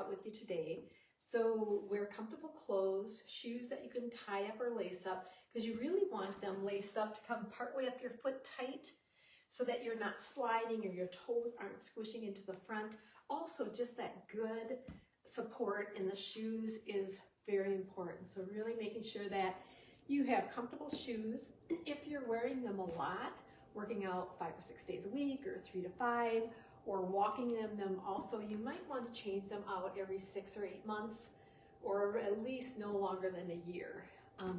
out with you today. So wear comfortable clothes, shoes that you can tie up or lace up, because you really want them laced up to come partway up your foot tight so that you're not sliding or your toes aren't squishing into the front. Also, just that good support in the shoes is very important. So really making sure that you have comfortable shoes. If you're wearing them a lot, working out 5 or 6 days a week or 3 to 5, or walking in them also, you might want to change them out every 6 or 8 months, or at least no longer than a year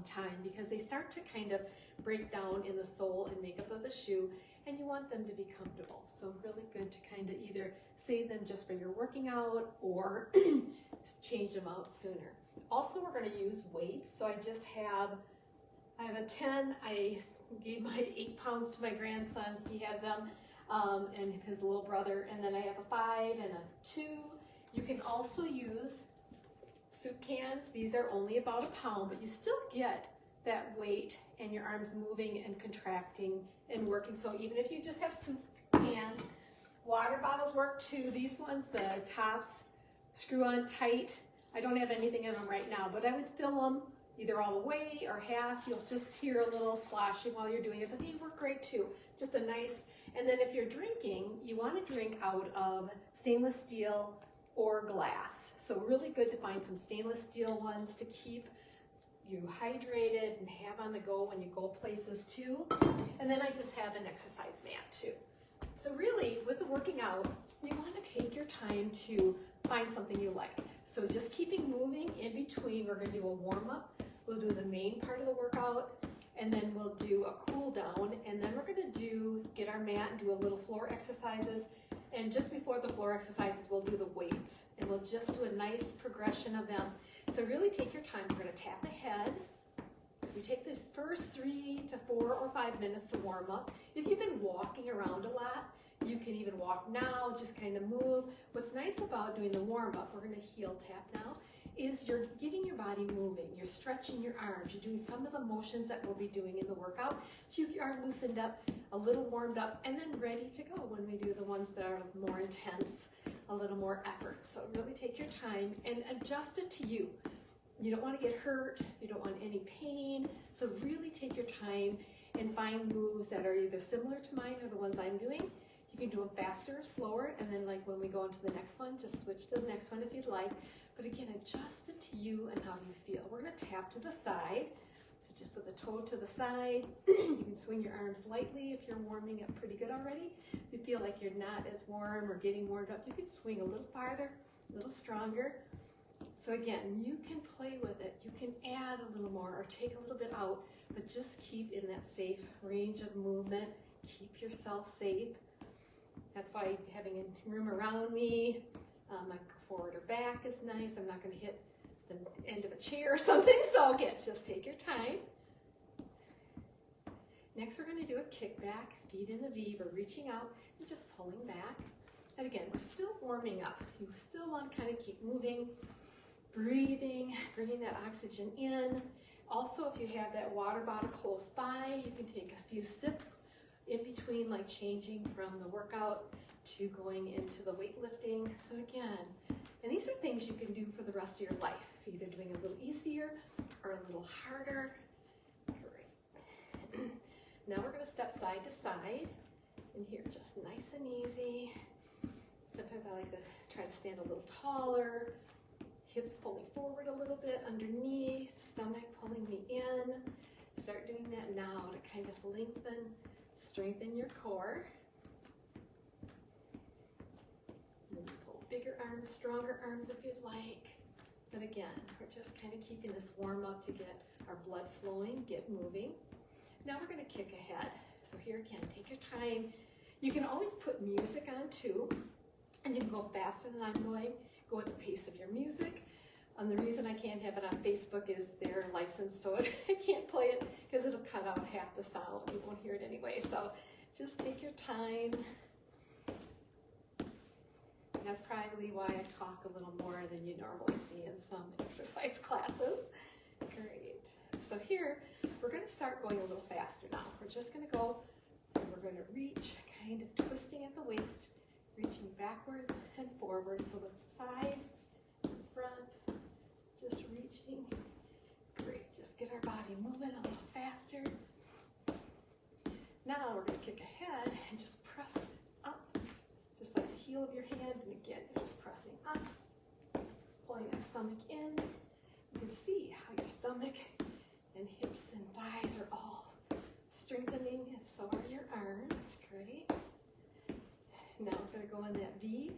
time, because they start to kind of break down in the sole and makeup of the shoe, and you want them to be comfortable. So really good to kind of either save them just for your working out or change them out sooner. Also, we're going to use weights. So I have a 10. I gave my 8 pounds to my grandson. He has them, and his little brother. And then I have a 5 and a 2. You can also use soup cans. These are only about a pound, but you still get that weight and your arms moving and contracting and working. So even if you just have soup cans, water bottles work too. These ones, the tops screw on tight. I don't have anything in them right now, but I would fill them either all the way or half. You'll just hear a little sloshing while you're doing it, but they work great too. Just a nice, and then if you're drinking, you want to drink out of stainless steel or glass. So really good to find some stainless steel ones to keep you hydrated and have on the go when you go places too. And then I just have an exercise mat too. So really, with the working out, you want to take your time to find something you like. So just keeping moving in between. We're going to do a warm-up. We'll do the main part of the workout, and then we'll do a cool down, and then we're going to get our mat and do a little floor exercises. And just before the floor exercises, we'll do the weights, and we'll just do a nice progression of them. So really take your time. We're going to tap ahead. We take this first 3 to 4 or 5 minutes to warm up. If you've been walking around a lot, you can even walk now, just kind of move. What's nice about doing the warm up, we're going to heel tap now, is you're getting your body moving. You're stretching your arms. You're doing some of the motions that we'll be doing in the workout. So you are loosened up, a little warmed up, and then ready to go when we do the ones that are more intense, a little more effort. So really take your time and adjust it to you. You don't want to get hurt. You don't want any pain. So really take your time and find moves that are either similar to mine or the ones I'm doing. You can do them faster or slower, and then like when we go into the next one, just switch to the next one if you'd like. But again, adjust it to you and how you feel. We're going to tap to the side. So just with the toe to the side. You can swing your arms lightly if you're warming up pretty good already. If you feel like you're not as warm or getting warmed up, you can swing a little farther, a little stronger. So again, you can play with it. You can add a little more or take a little bit out, but just keep in that safe range of movement. Keep yourself safe. That's why having a room around me, like forward or back is nice. I'm not going to hit the end of a chair or something. So again, just take your time. Next, we're going to do a kickback, feet in the V. We're reaching out and just pulling back. And again, we're still warming up. You still want to kind of keep moving, breathing, bringing that oxygen in. Also, if you have that water bottle close by, you can take a few sips in between, like changing from the workout to going into the weightlifting. So again, and these are things you can do for the rest of your life, either doing a little easier or a little harder. Great. Now we're going to step side to side, and here, just nice and easy. Sometimes I like to try to stand a little taller, hips pulling forward a little bit underneath, stomach pulling me in. Start doing that now to kind of lengthen, strengthen your core. Maybe pull bigger arms, stronger arms if you'd like. But again, we're just kind of keeping this warm up to get our blood flowing, get moving. Now we're going to kick ahead. So here again, take your time. You can always put music on too, and you can go faster than I'm going. Go at the pace of your music. The reason I can't have it on Facebook is they're licensed, so I can't play it because it'll cut out half the sound. You won't hear it anyway. So just take your time. And that's probably why I talk a little more than you normally see in some exercise classes. Great. So here, we're going to start going a little faster now. We're just going to go, and we're going to reach, kind of twisting at the waist, reaching backwards and forward. So the side front, just reaching. Great, just get our body moving a little faster. Now we're going to kick ahead and just press up, just like the heel of your hand, and again, you're just pressing up, pulling that stomach in. You can see how your stomach and hips and thighs are all strengthening, and so are your arms. Great. Now we're going to go in that V,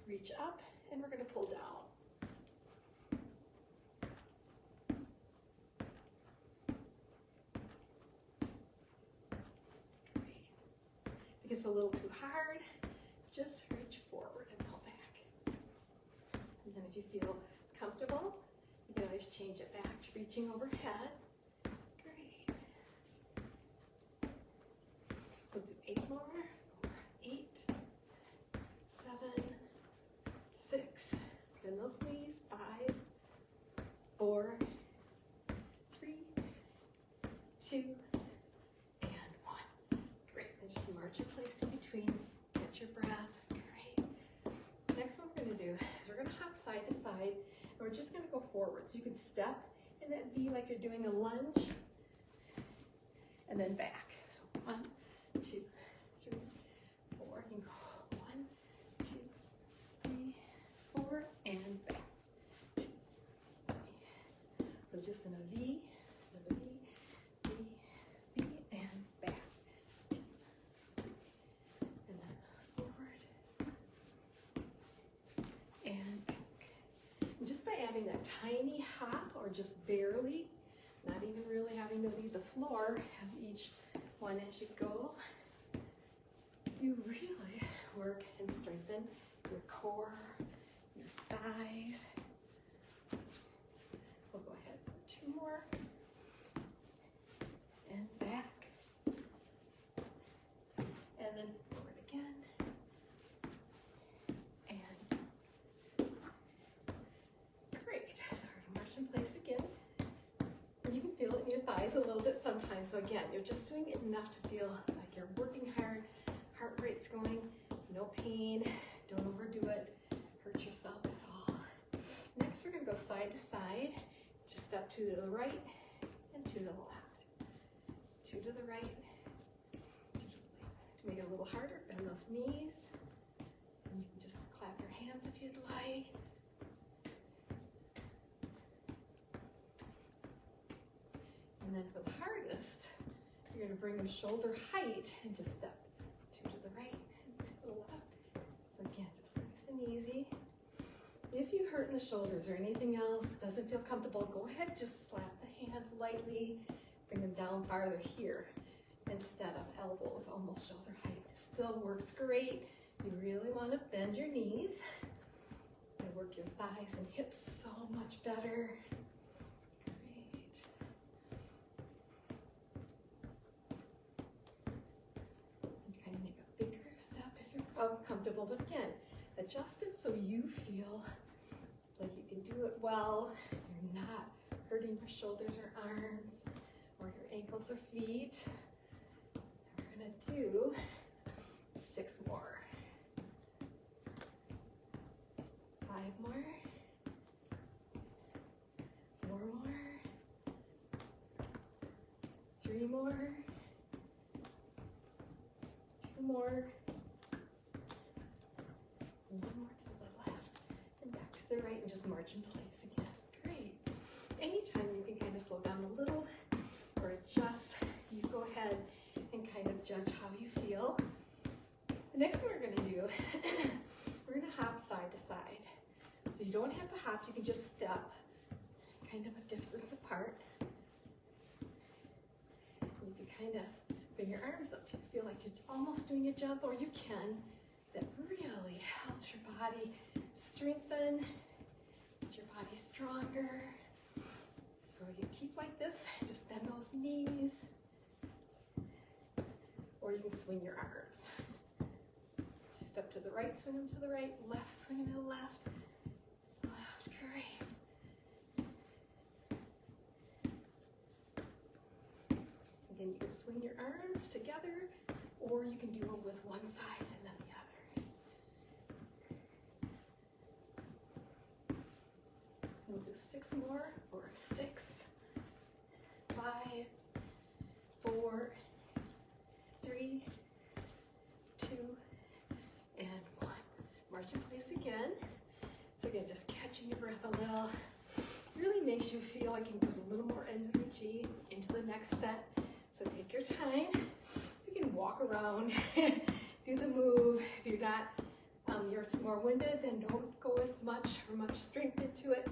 reach up, and we're going to pull down. Great. If it gets a little too hard, just reach forward and pull back. And then if you feel comfortable, you can always change it back to reaching overhead. Great. We'll do 8 more. 8, 7, 6. Bend those knees. 5, 4, 3, 2, and 1. Great. And just march your place in between. Get your breath. Great. Next one we're going to do is we're going to hop side to side. And we're just going to go forward. So you can step in that V like you're doing a lunge, and then back. So 1, 2, 3, 4. You can go 1, 2, 3, 4, and back. 2, 3. So just in a V, another V, V, V, and back. 2, 3, and then forward and back. And just by adding that tiny hop, or just barely, not even really having to leave the floor, have each one as you go, you really work and strengthen your core, your thighs. We'll go ahead for 2 more. And back. And then forward again. And great. So we're going to march in place again. And you can feel it in your thighs a little bit sometimes. So again, you're just doing it enough to feel like you're working hard. Heart rate's going, no pain. Don't overdo it. Hurt yourself at all. Next, we're going to go side to side. Just step 2 to the right and 2 to the left. 2 to the right, 2 to the left. To make it a little harder, bend those knees. And you can just clap your hands if you'd like. And then for the hardest, you're going to bring them shoulder height and just step 2 to the right and 2 to the left. So again, just nice and easy. If you hurt in the shoulders or anything else, doesn't feel comfortable, go ahead, just slap the hands lightly, bring them down farther here instead of elbows, almost shoulder height. It still works great. You really want to bend your knees and work your thighs and hips so much better. Comfortable, but again, adjust it so you feel like you can do it well. You're not hurting your shoulders or arms or your ankles or feet. And we're going to do 6 more. 5 more. 4 more. 3 more. 2 more. 1 more to the left and back to the right, and just march in place again. Great. Anytime you can kind of slow down a little or adjust, you go ahead and kind of judge how you feel. The next one we're going to do, we're going to hop side to side. So you don't have to hop, you can just step kind of a distance apart. You can kind of bring your arms up. You feel like you're almost doing a jump, or you can. That really helps your body strengthen, get your body stronger. So you keep like this, just bend those knees, or you can swing your arms. So step to the right, swing them to the right, left, swing them to the left. Left, great. Again, you can swing your arms together, or you can do it with one side and then the other. more for 6, 5, 4, 3, 2, and 1. March in place again. So again, just catching your breath a little. Really makes you feel like you can put a little more energy into the next set. So take your time. You can walk around, do the move. If you're not, you're more winded, then don't go as much strength into it.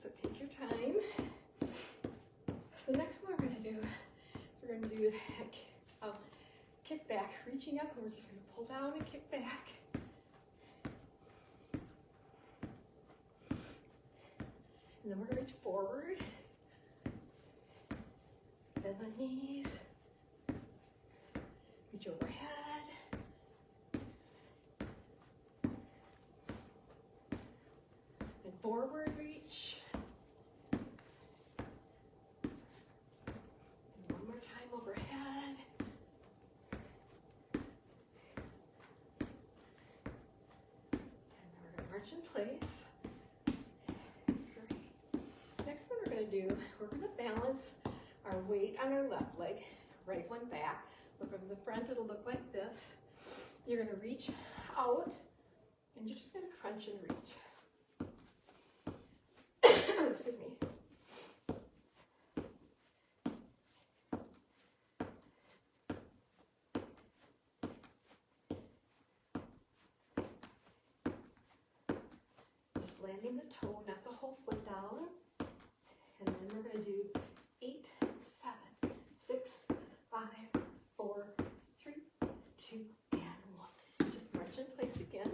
So take your time. So the next one we're going to do, we're going to do kick back, reaching up, and we're just going to pull down and kick back. And then we're going to reach forward, bend the knees, reach overhead, and forward reach. And one more time overhead. And then we're going to march in place. Next one we're going to do, we're going to balance our weight on our left leg, right one back. So from the front it'll look like this. You're going to reach out and you're just going to crunch and reach. Excuse me. Just landing the toe, not the whole foot down. And then we're going to do 8, 7, 6, 5, 4, 3, 2, and 1. Just march in place again.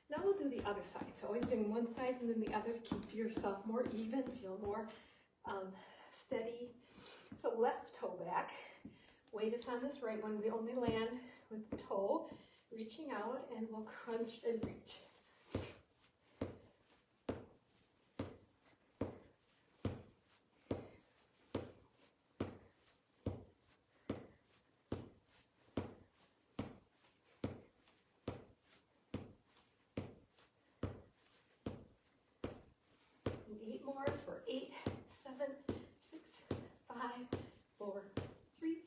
Now we'll do the other side. So always doing one side and then the other to keep yourself more even, feel more steady. So left toe back. Weight is on this right one. We only land with the toe, reaching out, and we'll crunch and reach. And 8 more for 8, 7, 6, 5, 4, 3,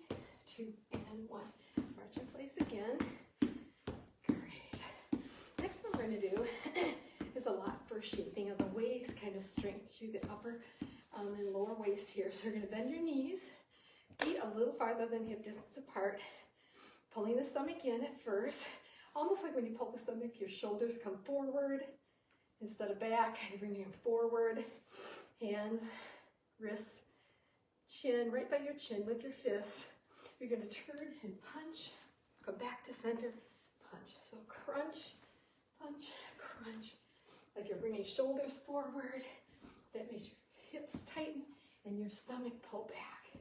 2, and 1. March in place again. Great. Next one we're going to do is a lot for shaping of the waist, kind of strength through the upper and lower waist here. So you're going to bend your knees, feet a little farther than hip distance apart, pulling the stomach in at first. Almost like when you pull the stomach, your shoulders come forward instead of back. You bring them forward, hands, wrists, chin, right by your chin with your fists. You're going to turn and punch, come back to center, punch. So crunch, punch, crunch. Like you're bringing shoulders forward. That makes your hips tighten and your stomach pull back.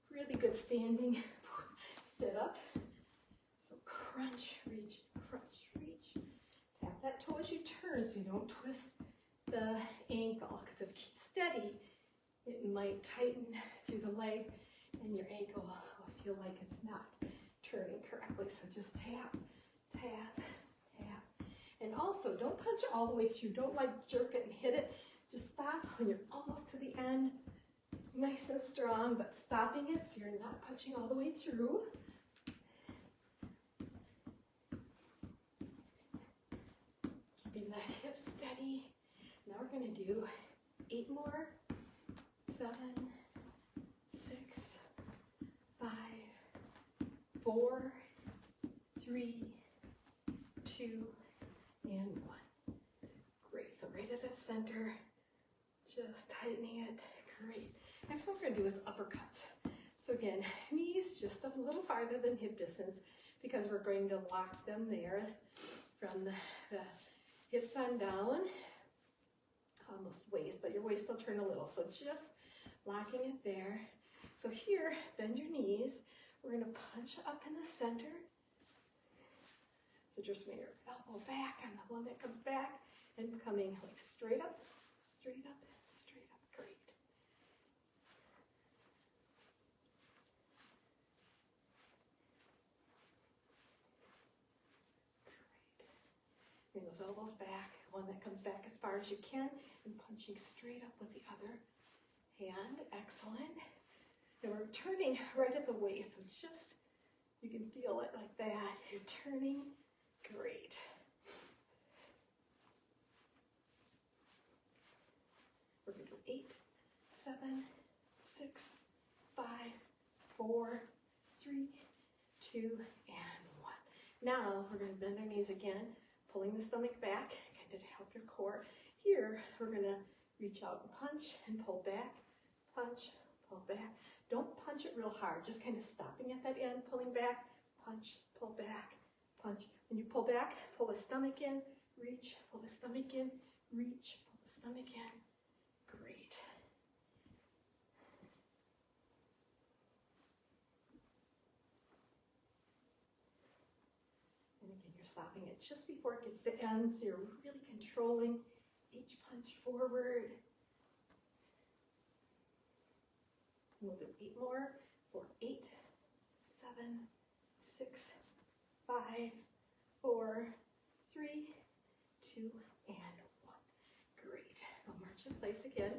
Great. Really good standing sit up. So crunch, reach, tap that toe as you turn so you don't twist the ankle, because if you keep steady, it might tighten through the leg and your ankle will feel like it's not turning correctly. So just tap, tap, tap. And also don't punch all the way through. Don't like jerk it and hit it. Just stop when you're almost to the end. Nice and strong, but stopping it so you're not punching all the way through. Keeping the hips steady. Now we're going to do 8 more. 7, 6, 5, 4, 3, 2, and 1. Great. So right at the center, just tightening it. Great. Next one we're going to do is uppercuts. So again, knees just a little farther than hip distance because we're going to lock them there from the hips on down, almost waist, but your waist will turn a little. So just locking it there. So here, bend your knees. We're going to punch up in the center. So just bring your elbow back on the one that comes back and coming like straight up, straight up, straight up. Great. Great. Bring those elbows back, one that comes back as far as you can and punching straight up with the other hand. Excellent. And we're turning right at the waist, so just, you can feel it like that. You're turning. Great. We're going to do 8, 7, 6, 5, 4, 3, 2, and 1. Now we're going to bend our knees again, pulling the stomach back, kind of to help your core. Here, we're going to reach out and punch and pull back, punch, pull back. Don't punch it real hard, just kind of stopping at that end, pulling back, punch, pull back, punch. When you pull back, pull the stomach in, reach, pull the stomach in, reach, pull the stomach in. Great. And again, you're stopping it just before it gets to end, so you're really controlling each punch forward. We'll do 8 more for 8, 7, 6, 5, 4, 3, 2, and 1. Great. We'll march in place again,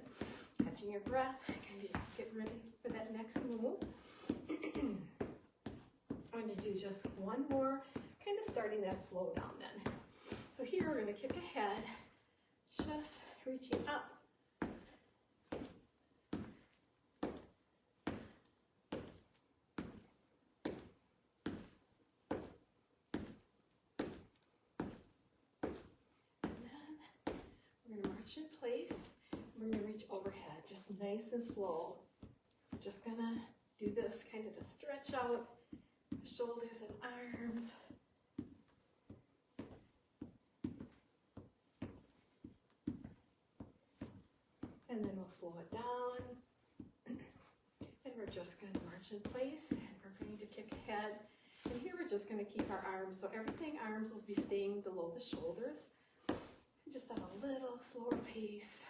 catching your breath, kind of just get ready for that next move. I'm going to do just one more, kind of starting that slow down then. So here we're going to kick ahead, just reaching up. In place, we're going to reach overhead, just nice and slow. We're just going to do this kind of to stretch out the shoulders and arms. And then we'll slow it down. And we're just going to march in place, and we're going to kick ahead. And here we're just going to keep our arms, so everything arms will be staying below the shoulders. Just at a little slower pace.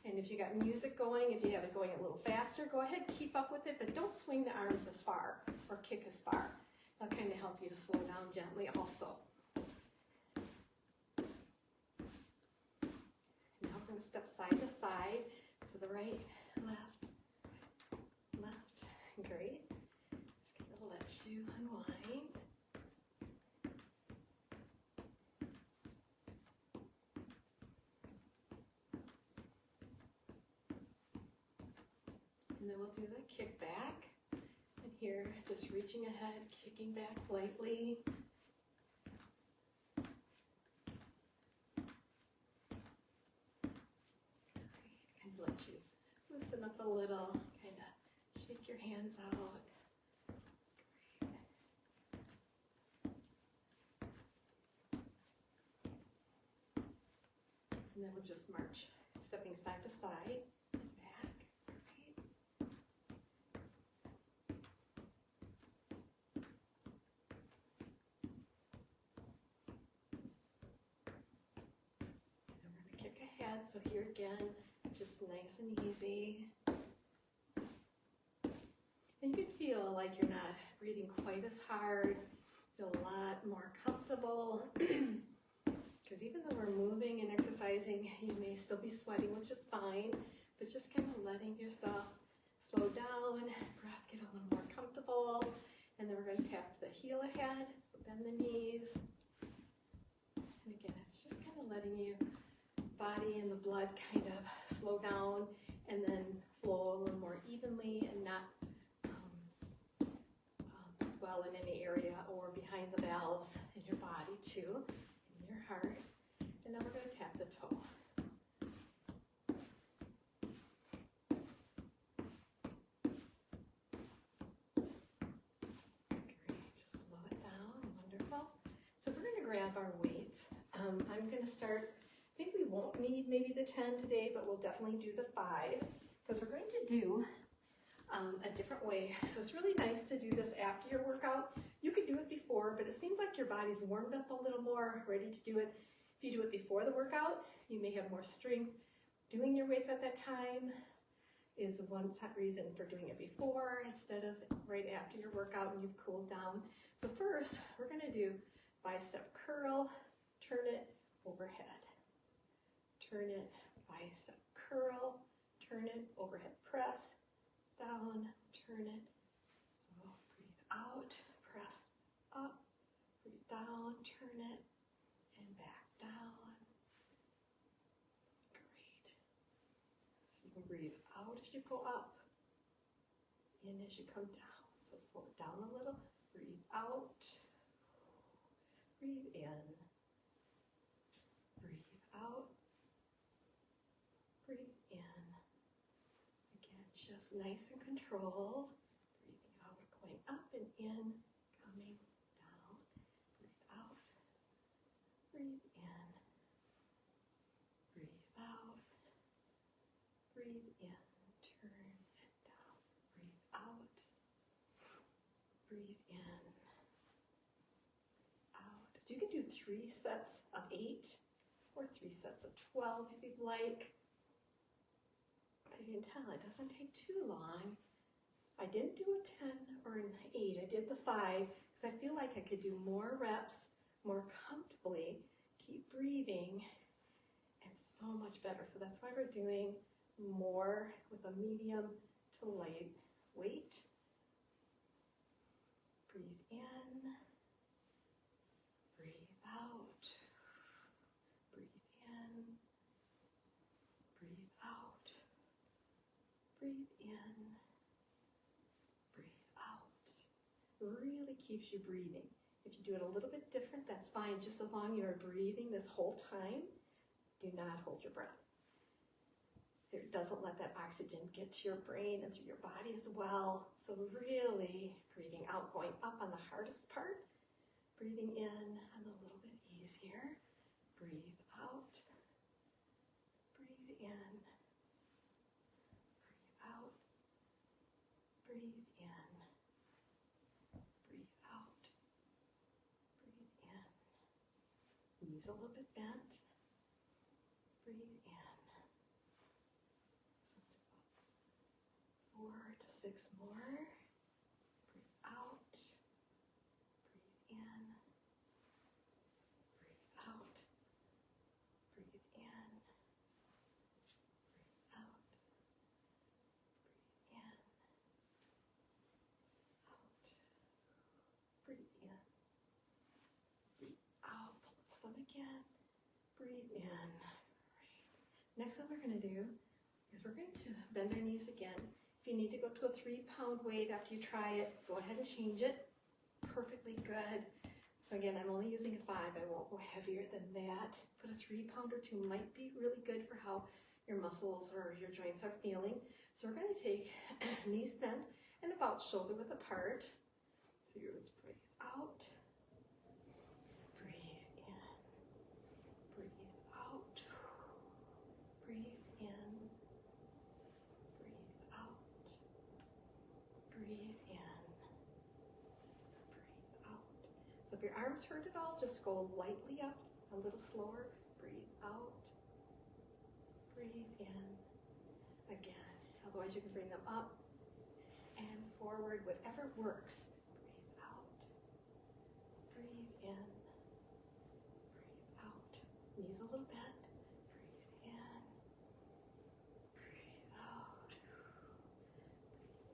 And if you got music going, if you have it going a little faster, go ahead, keep up with it, but don't swing the arms as far or kick as far. That'll kind of help you to slow down gently also. Now we're going to step side to side, to the right, left, left. Great. Let you unwind. And then we'll do the kick back. And here, just reaching ahead, kicking back lightly. And let you loosen up a little, kind of shake your hands out. And then we'll just march, stepping side to side, back, right. And we're going to kick ahead, so here again, just nice and easy. And you can feel like you're not breathing quite as hard, feel a lot more comfortable. Because even though we're moving and exercising, you may still be sweating, which is fine, but just kind of letting yourself slow down, breath get a little more comfortable, and then we're going to tap the heel ahead, so bend the knees. And again, it's just kind of letting your body and the blood kind of slow down and then flow a little more evenly and not swell in any area or behind the valves in your body too. Your heart, and now we're going to tap the toe. Great, just slow it down, wonderful. So we're going to grab our weights. I'm going to start, I think we won't need maybe the 10 today, but we'll definitely do the 5, because we're going to do a different way. So it's really nice to do this after your workout. You could do it before, but it seems like your body's warmed up a little more, ready to do it. If you do it before the workout, you may have more strength doing your weights at that time. is one reason for doing it before instead of right after your workout and you've cooled down. So first, we're going to do bicep curl, turn it overhead. Turn it, bicep curl, turn it, overhead press, down, turn it. So breathe out, press up, breathe down, turn it, and back down. Great. So you can breathe out as you go up, in as you come down. So slow it down a little. Breathe out, breathe in, breathe out, breathe in. Again, just nice and controlled. Breathing out, going up and in, coming down. Breathe out, breathe in, breathe out, breathe in, turn it down. Breathe out, breathe in, out. So you can do 3 sets of 8 or 3 sets of 12 if you'd like. You can tell it doesn't take too long. I didn't do a 10 or an 8. I did the 5 because I feel like I could do more reps more comfortably. Keep breathing. It's so much better. So that's why we're doing more with a medium to light weight. Breathe in. Breathe out. Breathe in. Breathe out. Breathe in, breathe out. Really keeps you breathing. If you do it a little bit different, that's fine. Just as long as you're breathing this whole time, do not hold your breath. It doesn't let that oxygen get to your brain and through your body as well. So really breathing out, going up on the hardest part. Breathing in on a little bit easier. Breathe out. Breathe in. Breathe in, breathe out, breathe in. Knees a little bit bent. Breathe in. So 4 to 6 more. Breathe out, breathe in, breathe out, breathe in, breathe out, breathe in. Breathe in, breathe out, pull the stomach in, breathe in. Right. Next one we're going to do is we're going to bend our knees again. If you need to go to a 3-pound weight after you try it, go ahead and change it. Perfectly good. So again, I'm only using a 5. I won't go heavier than that. Put a 3-pound or 2 might be really good for how your muscles or your joints are feeling. So we're going to take knees bent and about shoulder width apart. So you breathe out, breathe in, breathe out, breathe in, breathe out, breathe in, breathe out. So if your arms hurt at all, just go lightly up, a little slower. Breathe out, breathe in. Again, otherwise you can bring them up and forward, whatever works. Breathe in, breathe out. Knees a little bent. Breathe in, breathe out.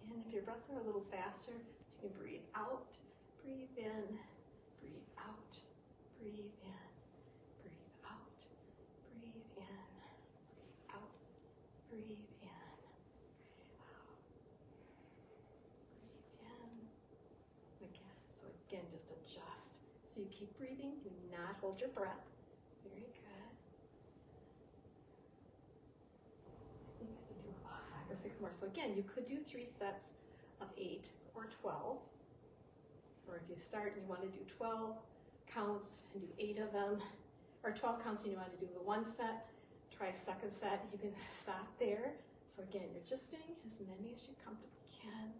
Breathe in. If your breaths are a little faster, you can breathe out, breathe in, breathe out, breathe in, breathe out, breathe in, breathe out, breathe in, breathe out, breathe in. Again, so again, just adjust. So you keep breathing, do not hold your breath. Very good. I think I can do 5 or 6 more. So again, you could do 3 sets of 8 or 12. Or if you start and you want to do 12 counts and do 8 of them, or 12 counts and you want to do the 1 set, try a 2nd set, you can stop there. So again, you're just doing as many as you comfortably can.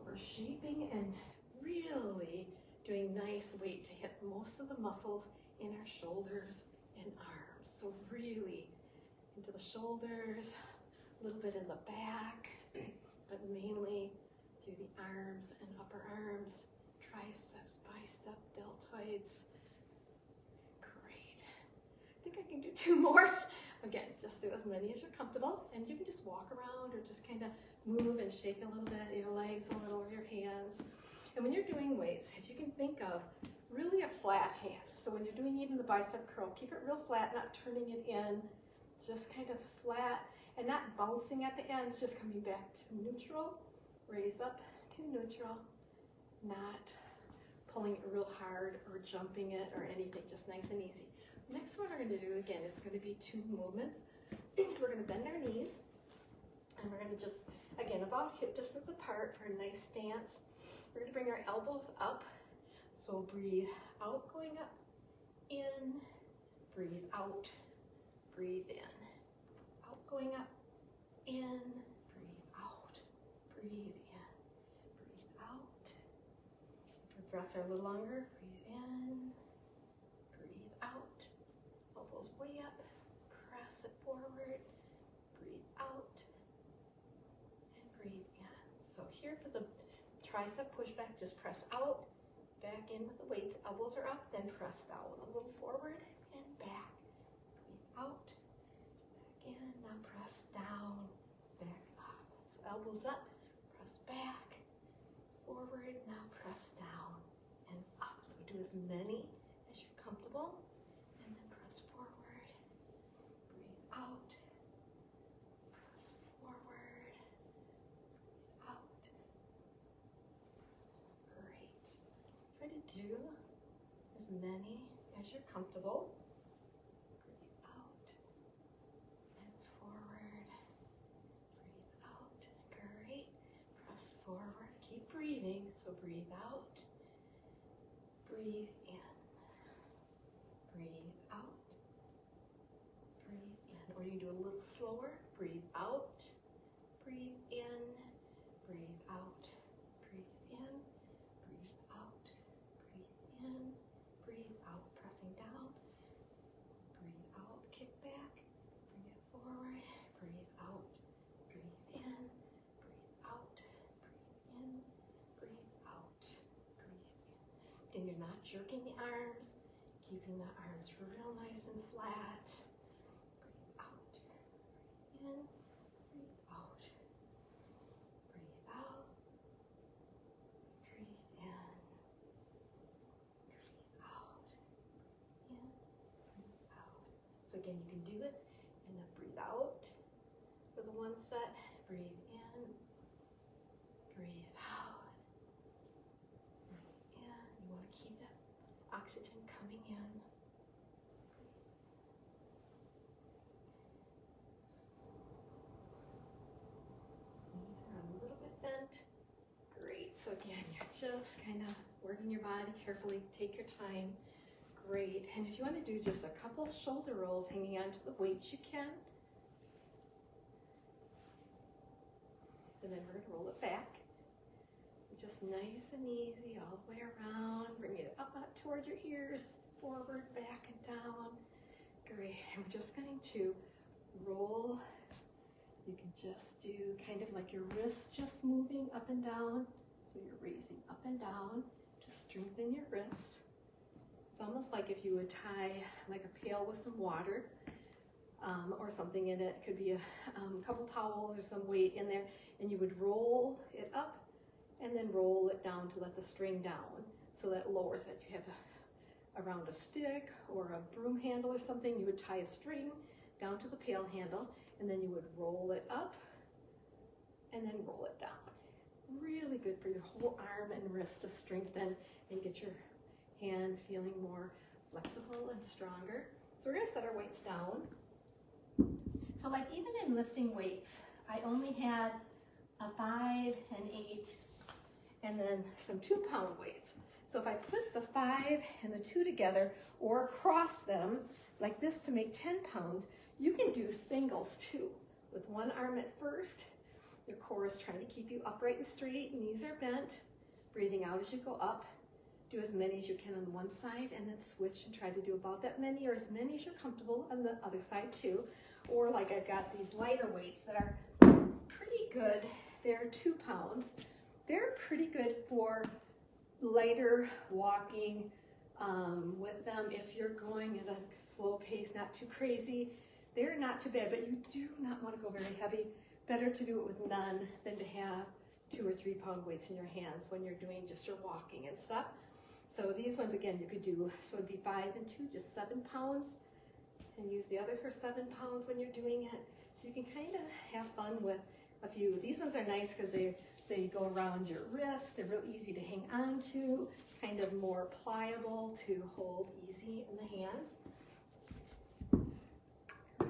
We're shaping and really doing nice weight to hit most of the muscles in our shoulders and arms. So really into the shoulders, a little bit in the back, but mainly through the arms and upper arms, triceps, bicep, deltoids. Great. I think I can do 2 more. Again, just do as many as you're comfortable, and you can just walk around or just kind of move and shake a little bit, your legs a little, or your hands. And when you're doing weights, if you can think of really a flat hand, so when you're doing even the bicep curl, keep it real flat, not turning it in, just kind of flat, and not bouncing at the ends, just coming back to neutral, raise up to neutral, not pulling it real hard or jumping it or anything, just nice and easy. Next one we're going to do, again, is going to be 2 movements. So we're going to bend our knees, and we're going to just, again, about hip distance apart for a nice stance. We're going to bring our elbows up, so breathe out, going up, in, breathe out, breathe in, out, going up, in, breathe out, breathe in, breathe out. If your breaths are a little longer, breathe in, breathe out, elbows way up, press it forward, breathe out, and breathe in. So here for the tricep pushback, just press out, back in with the weights, elbows are up, then press down a little forward and back. Breathe out, back in, now press down, back up. So elbows up, press back, forward, now press down and up. So do as many as you're comfortable, and then press forward, breathe out, press forward, out. Great. Try to do as many as you're comfortable. Breathe out and forward. Breathe out. Great. Press forward. Keep breathing. So breathe out. Breathe in. Breathe out. Breathe in. Or you do a little slower. Breathe out. Breathe in. Breathe out. Breathe in. Breathe out. Breathe in. Breathe out. Pressing down. Breathe out. Kick back. Bring it forward. Breathe out. Breathe in. Breathe out. Breathe in. Breathe out. Breathe in. And you're not jerking the arms. Keeping the arms real nice and flat. Breathe out. Breathe in. Breathe out. Breathe out. Breathe in. Breathe out. In. Breathe out. So again, you can do it and then breathe out for the one set. Breathe in. Breathe out. Breathe in. You want to keep that oxygen coming in. Knees are a little bit bent. Great. So again, you're just kind of working your body carefully. Take your time. Great. And if you want to do just a couple shoulder rolls hanging onto the weights, you can. And then we're going to roll it back. Just nice and easy all the way around. Bring it up toward your ears, forward, back, and down. Great. And we're just going to roll. You can just do kind of like your wrists just moving up and down. So you're raising up and down to strengthen your wrists. It's almost like if you would tie like a pail with some water or something in it. It could be a couple towels or some weight in there, and you would roll it up and then roll it down to let the string down so that it lowers it. You have around a stick or a broom handle or something, you would tie a string down to the pail handle, and then you would roll it up and then roll it down. Really good for your whole arm and wrist to strengthen and get your hand feeling more flexible and stronger. So we're going to set our weights down. So like even in lifting weights, I only had a 5 and 8 and then some 2-pound weights. So if I put the 5 and the 2 together or across them like this to make 10 pounds, you can do singles too. With one arm at first, your core is trying to keep you upright and straight, knees are bent, breathing out as you go up, do as many as you can on one side and then switch and try to do about that many or as many as you're comfortable on the other side too. Or like I've got these lighter weights that are pretty good. They're 2 pounds. They're pretty good for lighter walking with them. If you're going at a slow pace, not too crazy, they're not too bad, but you do not want to go very heavy. Better to do it with none than to have 2 or 3 pound weights in your hands when you're doing just your walking and stuff. So these ones, again, you could do, so it'd be 5 and 2, just 7 pounds, and use the other for 7 pounds when you're doing it. So you can kind of have fun with a few. These ones are nice because they go around your wrist. They're real easy to hang on to, kind of more pliable to hold easy in the hands.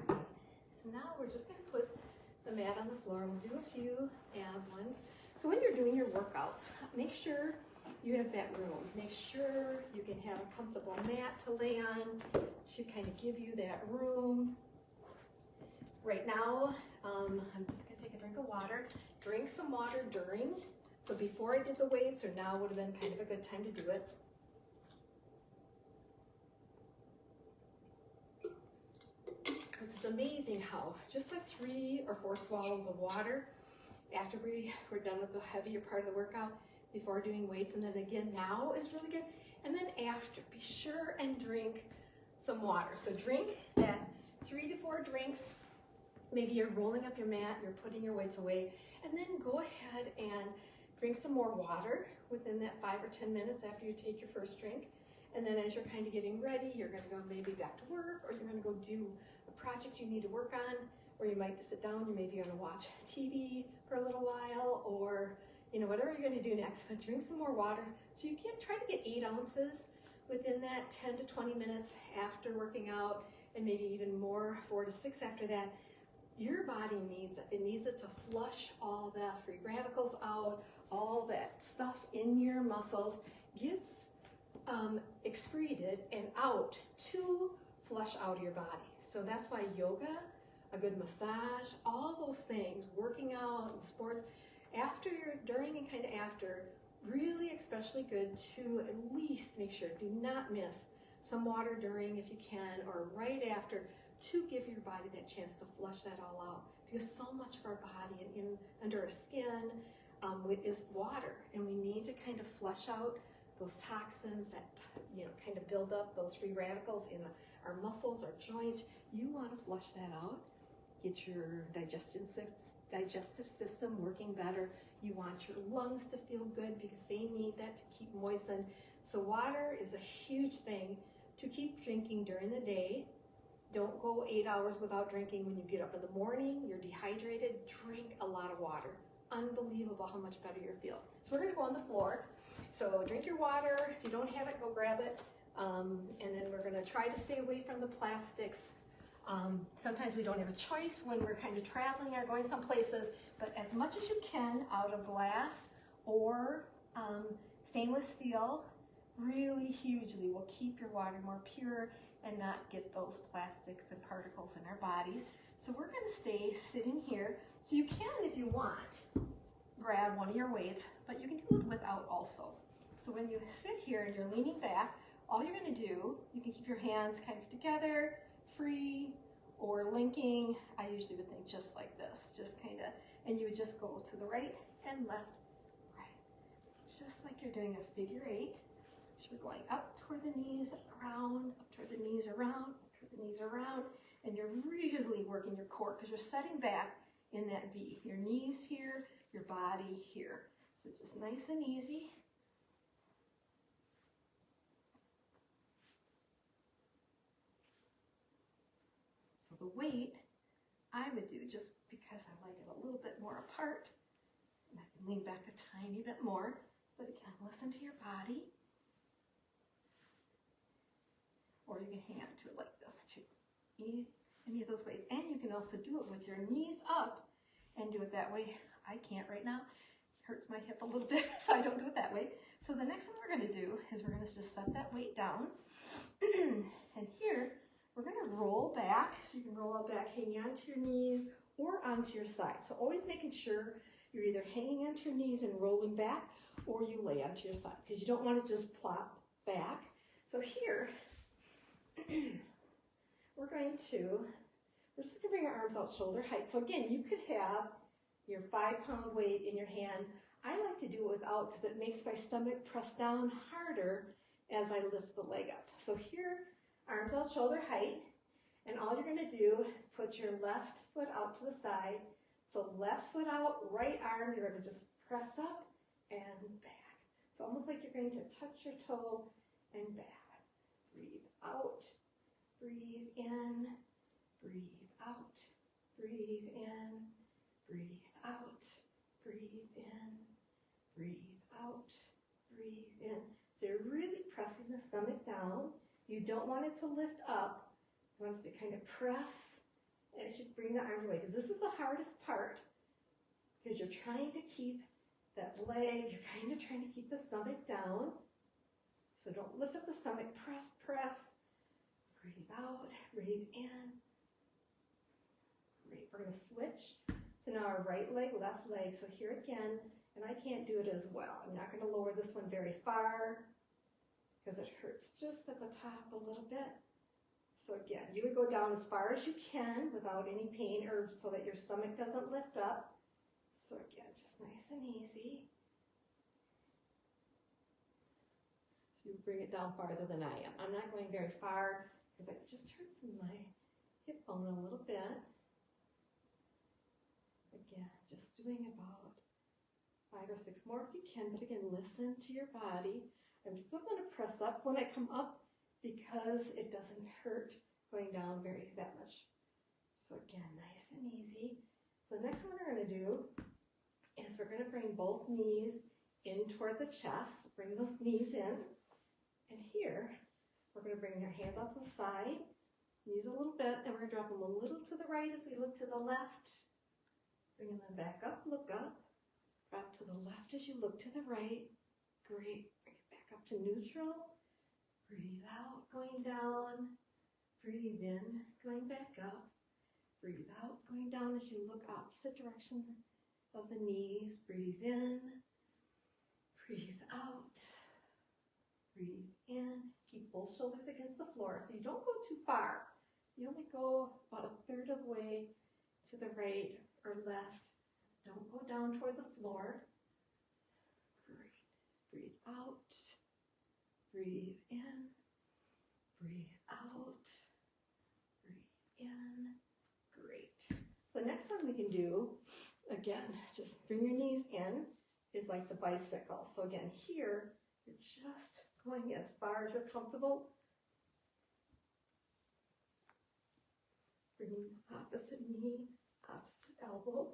So now we're just going to put the mat on the floor. We'll do a few ab ones. So when you're doing your workouts, make sure you have that room. Make sure you can have a comfortable mat to lay on to kind of give you that room. Right now, I'm just going to take a drink of water. Drink some water during. So before I did the weights, or now would have been kind of a good time to do it. It's amazing how just like 3 or 4 swallows of water after we're done with the heavier part of the workout, before doing weights, and then again now is really good. And then after, be sure and drink some water. So drink that 3 to 4 drinks. Maybe you're rolling up your mat, you're putting your weights away, and then go ahead and drink some more water within that 5 or 10 minutes after you take your first drink. And then as you're kind of getting ready, you're going to go maybe back to work, or you're going to go do a project you need to work on, or you might sit down, you may be going to watch TV for a little while, or whatever you're going to do next. But drink some more water. So you can try to get 8 ounces within that 10 to 20 minutes after working out, and maybe even more, 4 to 6 after that. Your body needs it. It needs it to flush all the free radicals out, all that stuff in your muscles gets excreted and out to flush out your body. So that's why yoga, a good massage, all those things, working out and sports, after during and kind of after, really especially good to at least make sure, do not miss some water during if you can, or right after, to give your body that chance to flush that all out. Because so much of our body and under our skin is water, and we need to kind of flush out those toxins that kind of build up those free radicals in our muscles, our joints. You want to flush that out. Get your digestive system working better. You want your lungs to feel good because they need that to keep moistened. So water is a huge thing to keep drinking during the day. Don't go 8 hours without drinking. When you get up in the morning, you're dehydrated, drink a lot of water. Unbelievable how much better you'll feel. So we're going to go on the floor. So drink your water. If you don't have it, go grab it. And then we're going to try to stay away from the plastics. Sometimes we don't have a choice when we're kind of traveling or going some places, but as much as you can out of glass or stainless steel really hugely will keep your water more pure and not get those plastics and particles in our bodies. So we're going to stay sitting here. So you can, if you want, grab one of your weights, but you can do it without also. So when you sit here and you're leaning back, all you're going to do, you can keep your hands kind of together, free, or linking. I usually would think just like this, just kind of, and you would just go to the right and left, right. Just like you're doing a figure 8. So you're going up toward the knees, around, up toward the knees, around, up toward the knees, around, and you're really working your core because you're setting back in that V. Your knees here, your body here. So just nice and easy. So the weight I would do, just because I like it a little bit more apart, and I can lean back a tiny bit more, but again, listen to your body. Or you can hang on to it like this too. Any of those ways. And you can also do it with your knees up and do it that way. I can't right now. It hurts my hip a little bit, so I don't do it that way. So the next thing we're going to do is we're going to just set that weight down. And here, we're going to roll back. So you can roll out back, hanging onto your knees or onto your side. So always making sure you're either hanging onto your knees and rolling back, or you lay onto your side, because you don't want to just plop back. So here, we're just going to bring our arms out shoulder height. So again, you could have your 5-pound weight in your hand. I like to do it without, because it makes my stomach press down harder as I lift the leg up. So here, arms out shoulder height, and all you're going to do is put your left foot out to the side. So left foot out, right arm, you're going to just press up and back. So almost like you're going to touch your toe and back. Breathe out, breathe in, breathe out, breathe in, breathe out, breathe in, breathe out, breathe in. So you're really pressing the stomach down. You don't want it to lift up. You want it to kind of press as you bring the arms away, because this is the hardest part, because you're trying to keep that leg, you're kind of trying to keep the stomach down. So don't lift up the stomach, press, press. Breathe out, breathe in. Great, we're going to switch. So now our right leg, left leg. So here again, and I can't do it as well. I'm not going to lower this one very far, because it hurts just at the top a little bit. So again, you would go down as far as you can without any pain, or so that your stomach doesn't lift up. So again, just nice and easy. So you bring it down farther than I am. I'm not going very far, because it just hurts in my hip bone a little bit. Again, just doing about 5 or 6 more if you can, but again, listen to your body. I'm still going to press up when I come up, because it doesn't hurt going down that much. So again, nice and easy. So the next one we're going to do is we're going to bring both knees in toward the chest. Bring those knees in. And here, we're going to bring your hands out to the side, knees a little bit, and we're going to drop them a little to the right as we look to the left. Bringing them back up, look up. Drop to the left as you look to the right. Great. Bring it back up to neutral. Breathe out, going down. Breathe in, going back up. Breathe out, going down as you look opposite direction of the knees. Breathe in. Breathe out. Breathe in. Keep both shoulders against the floor, so you don't go too far. You only go about 1/3 of the way to the right or left. Don't go down toward the floor. Great. Breathe out. Breathe in, breathe out, breathe in. Great. The next one we can do, again, just bring your knees in, is like the bicycle. So again, here, you're just going as far as you're comfortable. Bringing opposite knee, opposite elbow.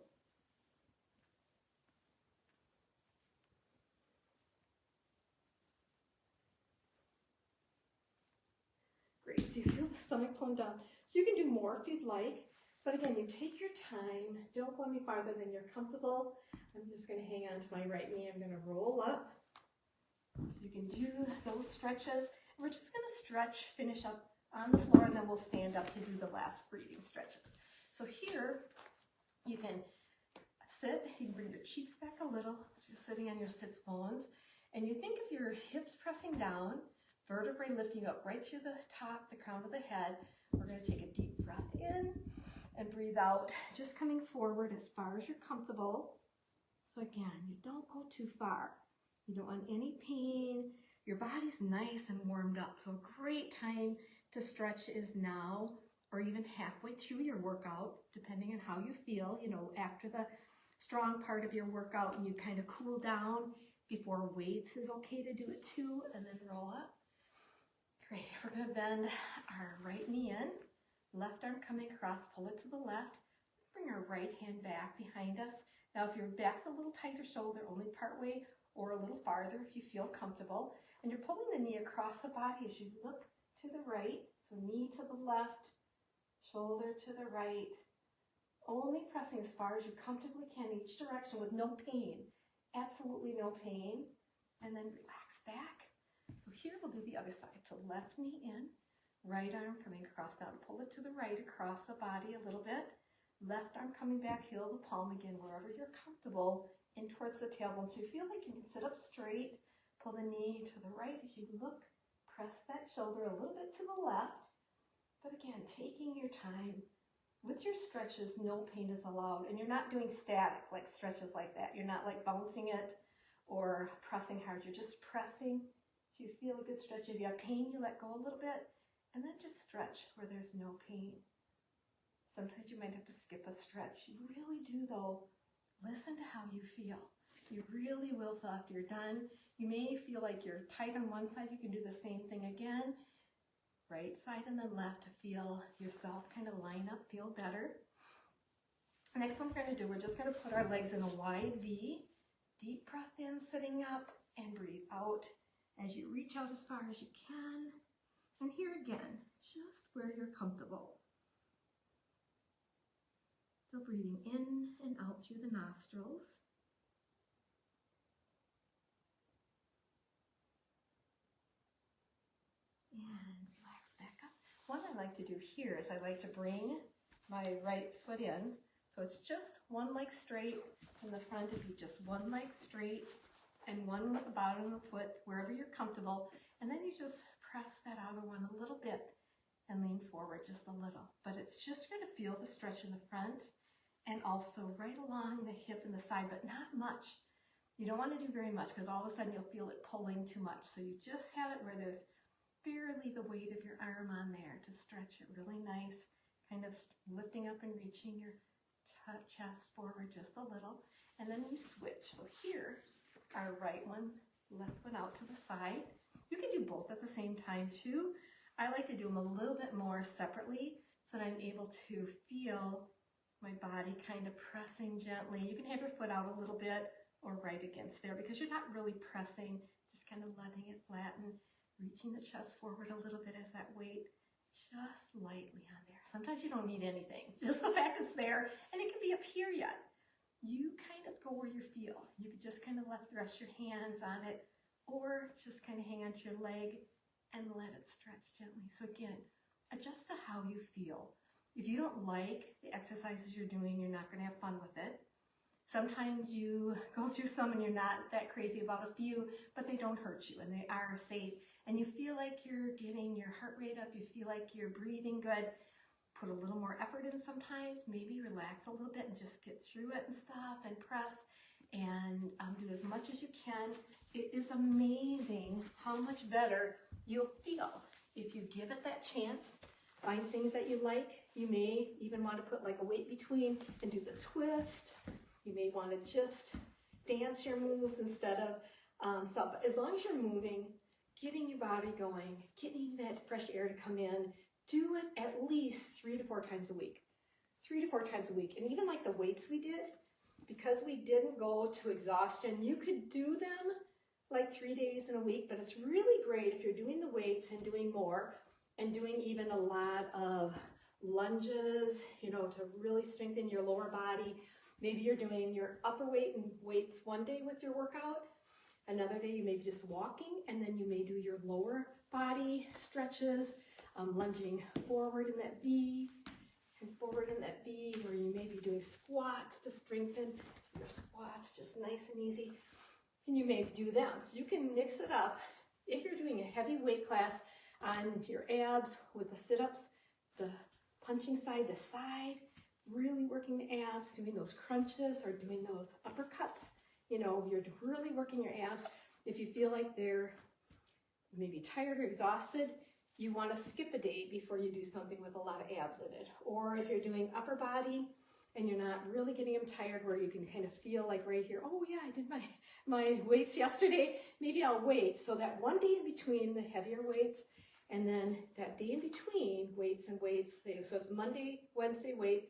Great, so you feel the stomach pulling down. So you can do more if you'd like, but again, you take your time. Don't go any farther than you're comfortable. I'm just going to hang on to my right knee. I'm going to roll up. So you can do those stretches. And we're just going to stretch, finish up on the floor, and then we'll stand up to do the last breathing stretches. So here, you can sit. You can bring your cheeks back a little, so you're sitting on your sits bones. And you think of your hips pressing down, vertebrae lifting up right through the top, the crown of the head. We're going to take a deep breath in and breathe out, just coming forward as far as you're comfortable. So again, you don't go too far. You don't want any pain. Your body's nice and warmed up. So a great time to stretch is now, or even halfway through your workout, depending on how you feel. You know, after the strong part of your workout, and you kind of cool down before weights is okay to do it too, and then roll up. Great, we're going to bend our right knee in, left arm coming across, pull it to the left, bring our right hand back behind us. Now if your back's a little tighter shoulder, only part way or a little farther if you feel comfortable, and you're pulling the knee across the body as you look to the right, so knee to the left, shoulder to the right, only pressing as far as you comfortably can each direction with no pain, absolutely no pain, and then relax back. So here we'll do the other side. So left knee in, right arm coming across down. Pull it to the right across the body a little bit. Left arm coming back, heel to palm again, wherever you're comfortable, in towards the tailbone. So you feel like you can sit up straight, pull the knee to the right as you look, press that shoulder a little bit to the left. But again, taking your time. With your stretches, no pain is allowed. And you're not doing static, like stretches like that. You're not like bouncing it or pressing hard. You're just pressing. So you feel a good stretch. If you have pain, you let go a little bit. And then just stretch where there's no pain. Sometimes you might have to skip a stretch. You really do, though. Listen to how you feel. You really will feel after you're done. You may feel like you're tight on one side. You can do the same thing again. Right side and then left to feel yourself kind of line up, feel better. Next one we're going to do, we're just going to put our legs in a wide V. Deep breath in, sitting up, and breathe out as you reach out as far as you can. And here again, just where you're comfortable. So breathing in and out through the nostrils. And relax back up. What I like to do here is I like to bring my right foot in. So it's just one leg straight. In the front, it'd be just one leg straight and one with the bottom of the foot, wherever you're comfortable. And then you just press that outer one a little bit and lean forward just a little. But it's just going to feel the stretch in the front and also right along the hip and the side, but not much. You don't want to do very much because all of a sudden you'll feel it pulling too much. So you just have it where there's barely the weight of your arm on there to stretch it really nice, kind of lifting up and reaching your chest forward just a little. And then we switch. So here, our right one, left one out to the side. You can do both at the same time too. I like to do them a little bit more separately so that I'm able to feel my body kind of pressing gently. You can have your foot out a little bit or right against there because you're not really pressing, just kind of letting it flatten, reaching the chest forward a little bit as that weight just lightly on there. Sometimes you don't need anything, just the fact it's there, and it can be up here yet. You kind of go where you feel. You can just kind of rest your hands on it or just kind of hang onto your leg and let it stretch gently. So again, adjust to how you feel. If you don't like the exercises you're doing, you're not going to have fun with it. Sometimes you go through some and you're not that crazy about a few, but they don't hurt you and they are safe. And you feel like you're getting your heart rate up, you feel like you're breathing good. Put a little more effort in sometimes, maybe relax a little bit and just get through it and stuff and press and do as much as you can. It is amazing how much better you'll feel if you give it that chance. Find things that you like. You may even want to put like a weight between and do the twist. You may want to just dance your moves instead of stuff. But as long as you're moving, getting your body going, getting that fresh air to come in, do it at least 3 to 4 times a week. 3 to 4 times a week. And even like the weights we did, because we didn't go to exhaustion, you could do them like 3 days in a week, but it's really great if you're doing the weights and doing more and doing even a lot of lunges, you know, to really strengthen your lower body. Maybe you're doing your upper weight and weights one day with your workout. Another day you may be just walking, and then you may do your lower body stretches, lunging forward in that V and forward in that V, or you may be doing squats to strengthen. So your squats just nice and easy, and you may do them. So you can mix it up. If you're doing a heavy weight class on your abs with the sit-ups, the punching side to side, really working the abs, doing those crunches or doing those uppercuts. You know, you're really working your abs. If you feel like they're maybe tired or exhausted, you want to skip a day before you do something with a lot of abs in it. Or if you're doing upper body and you're not really getting them tired where you can kind of feel like right here, oh yeah, I did my weights yesterday, maybe I'll wait. So that one day in between the heavier weights, and then that day in between weights and weights. So it's Monday, Wednesday weights.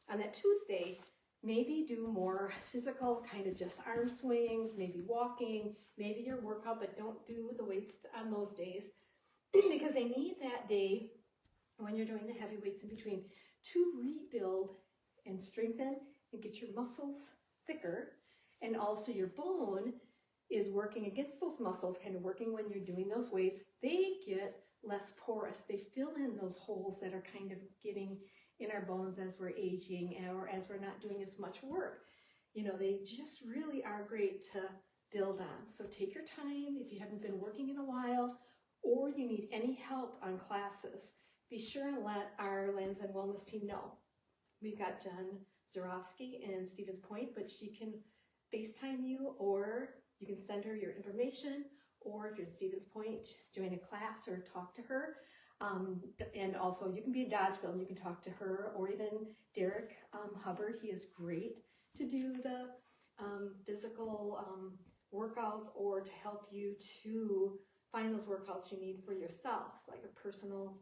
On that Tuesday, maybe do more physical, kind of just arm swings, maybe walking, maybe your workout, but don't do the weights on those days because they need that day when you're doing the heavy weights in between to rebuild and strengthen and get your muscles thicker. And also your bone is working against those muscles, kind of working when you're doing those weights. They get less porous. They fill in those holes that are kind of getting in our bones as we're aging or as we're not doing as much work. You know, they just really are great to build on. So take your time if you haven't been working in a while or you need any help on classes. Be sure and let our Lands' End Wellness team know. We've got Jen Zarowski in Stevens Point, but she can FaceTime you, or you can send her your information, or if you're in Stevens Point, join a class or talk to her. And also you can be in Dodgeville and you can talk to her, or even Derek Hubbard. He is great to do the physical workouts or to help you to find those workouts you need for yourself, like a personal,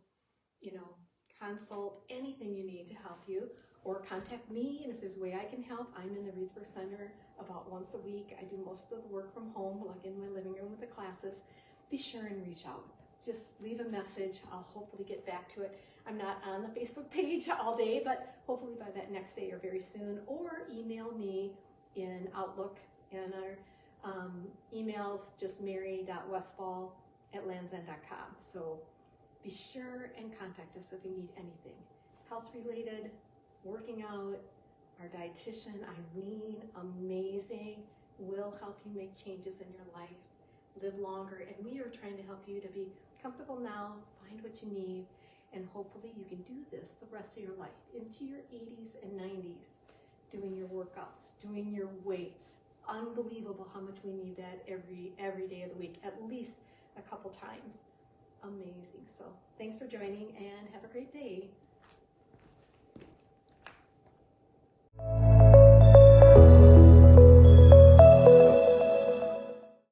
consult, anything you need to help you. Or contact me, and if there's a way I can help, I'm in the Reedsburg Center about once a week. I do most of the work from home, like in my living room with the classes. Be sure and reach out. Just leave a message. I'll hopefully get back to it. I'm not on the Facebook page all day, but hopefully by that next day or very soon. Or email me in Outlook, and our emails just mary.westfall@landsend.com. So be sure and contact us if you need anything health related, working out. Our dietitian, Eileen, amazing, will help you make changes in your life, live longer, and we are trying to help you to be comfortable now, find what you need, and hopefully you can do this the rest of your life, into your 80s and 90s, doing your workouts, doing your weights. Unbelievable how much we need that every day of the week, at least a couple times. Amazing. So thanks for joining and have a great day.